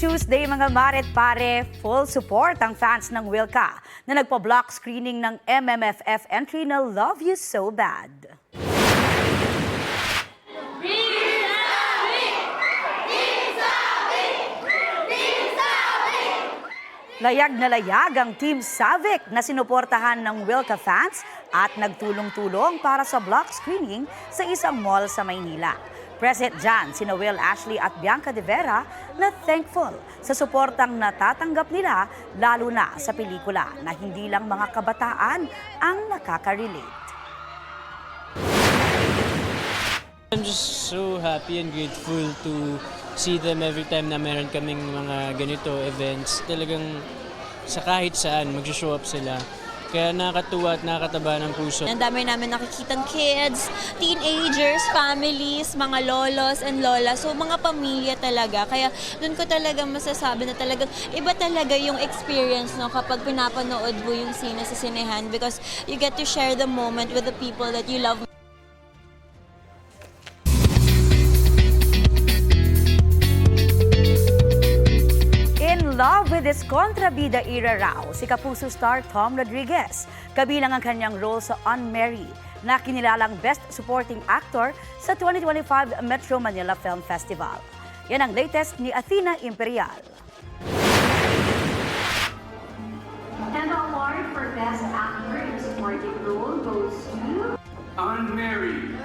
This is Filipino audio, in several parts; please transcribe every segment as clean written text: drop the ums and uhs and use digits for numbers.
Tuesday mga maret pare, full support ang fans ng Wilka na nagpa-block screening ng MMFF entry na Love You So Bad. Layag na layag ang Team Savic na sinuportahan ng Wilka fans at nagtulong-tulong para sa block screening sa isang mall sa Maynila. Present dyan sina Will Ashley at Bianca de Vera na thankful sa suportang natatanggap nila lalo na sa pelikula na hindi lang mga kabataan ang nakaka-relate. I'm just so happy and grateful to see them every time na meron kaming mga ganito events. Talagang sa kahit saan mag-show up sila. Kaya nakakatuwa at nakakataba ng puso. Ang dami namin nakikitang kids, teenagers, families, mga lolos and lolas. So mga pamilya talaga. Kaya doon ko talaga masasabi na talagang iba talaga yung experience no, kapag pinapanood mo yung sine sa sinehan because you get to share the moment with the people that you love. In love with his kontrabida era raw, si Kapuso star Tom Rodriguez. Kabilang ang kanyang role sa Unmarried, na kinilalang Best Supporting Actor sa 2025 Metro Manila Film Festival. Yan ang latest ni Athena Imperial. And the award for Best Actor in Supporting Role goes to Unmarried.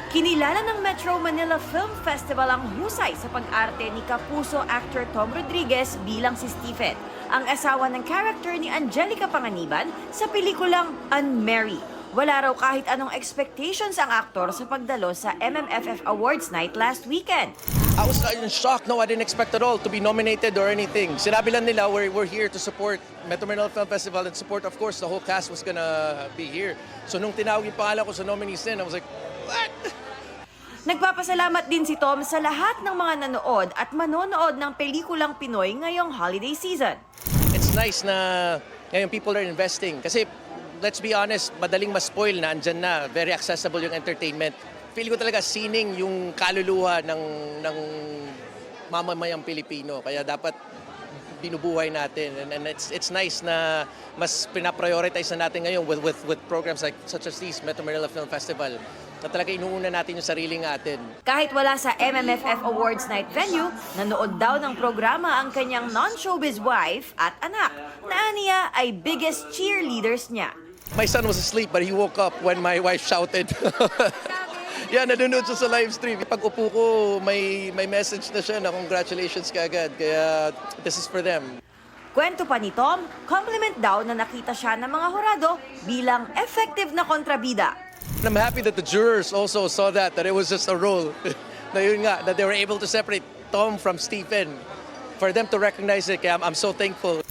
Kinilala ng Metro Manila Film Festival ang husay sa pag-arte ni Kapuso actor Tom Rodriguez bilang si Stephen, ang asawa ng character ni Angelica Panganiban sa pelikulang Unmarried. Wala raw kahit anong expectations ang aktor sa pagdalo sa MMFF Awards Night last weekend. I was in shock. No, I didn't expect at all to be nominated or anything. Sinabi lang nila we're here to support Metro Manila Film Festival and support, of course, the whole cast was gonna be here. So nung tinawag yung pangalan ko sa nominees din, I was like, what? Nagpapasalamat din si Tom sa lahat ng mga nanood at manonood ng pelikulang Pinoy ngayong holiday season. It's nice na ngayon people are investing. Kasi, let's be honest, madaling ma-spoil na andyan na. Very accessible yung entertainment. Feel ko talaga sining yung kaluluwa ng mamamayang Pilipino. Kaya dapat binubuhay natin. And it's nice na mas pinaprioritize na natin ngayon with programs like such as these, Metro Manila Film Festival, na talaga inuuna natin yung sarili natin. Kahit wala sa MMFF Awards Night venue, nanood daw ng programa ang kanyang non-showbiz wife at anak, na aniya ay biggest cheerleaders niya. My son was asleep but he woke up when my wife shouted. Yeah, nanonood siya sa live stream. Pag upo ko, may message na siya na congratulations kaagad. Kaya this is for them. Kwento pa ni Tom, compliment daw na nakita siya ng mga hurado bilang effective na kontrabida. I'm happy that the jurors also saw that it was just a role. Na yun nga, that they were able to separate Tom from Stephen. For them to recognize it, kaya I'm so thankful.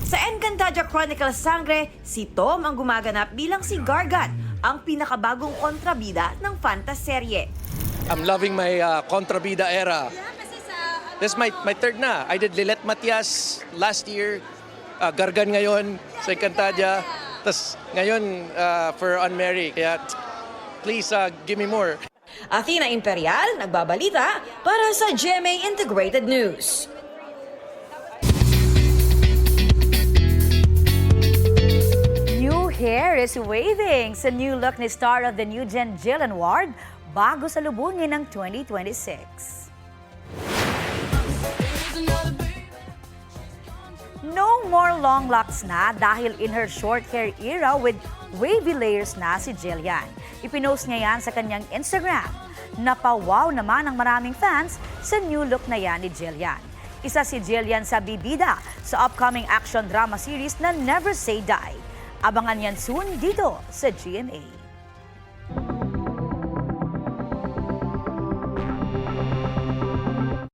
Sa Encantadia Chronicles Sangre, si Tom ang gumaganap bilang si Gargan, ang pinakabagong kontrabida ng fantaserye. I'm loving my kontrabida era. This is my third na. I did Lilet Matias last year, Gargan ngayon sa Encantadia, tas ngayon for Unmarried. Kaya please give me more. Athena Imperial, nagbabalita para sa GMA Integrated News. New hair is waving sa new look ni star of the new gen Jillian Ward bago salubungin ng 2026. No more long locks na dahil in her short hair era with wavy layers na si Jillian. Ipinost niya yan sa kanyang Instagram. Napawaw naman ang maraming fans sa new look na yan ni Jillian. Isa si Jillian sa bibida sa upcoming action drama series na Never Say Die. Abangan yan soon dito sa GMA.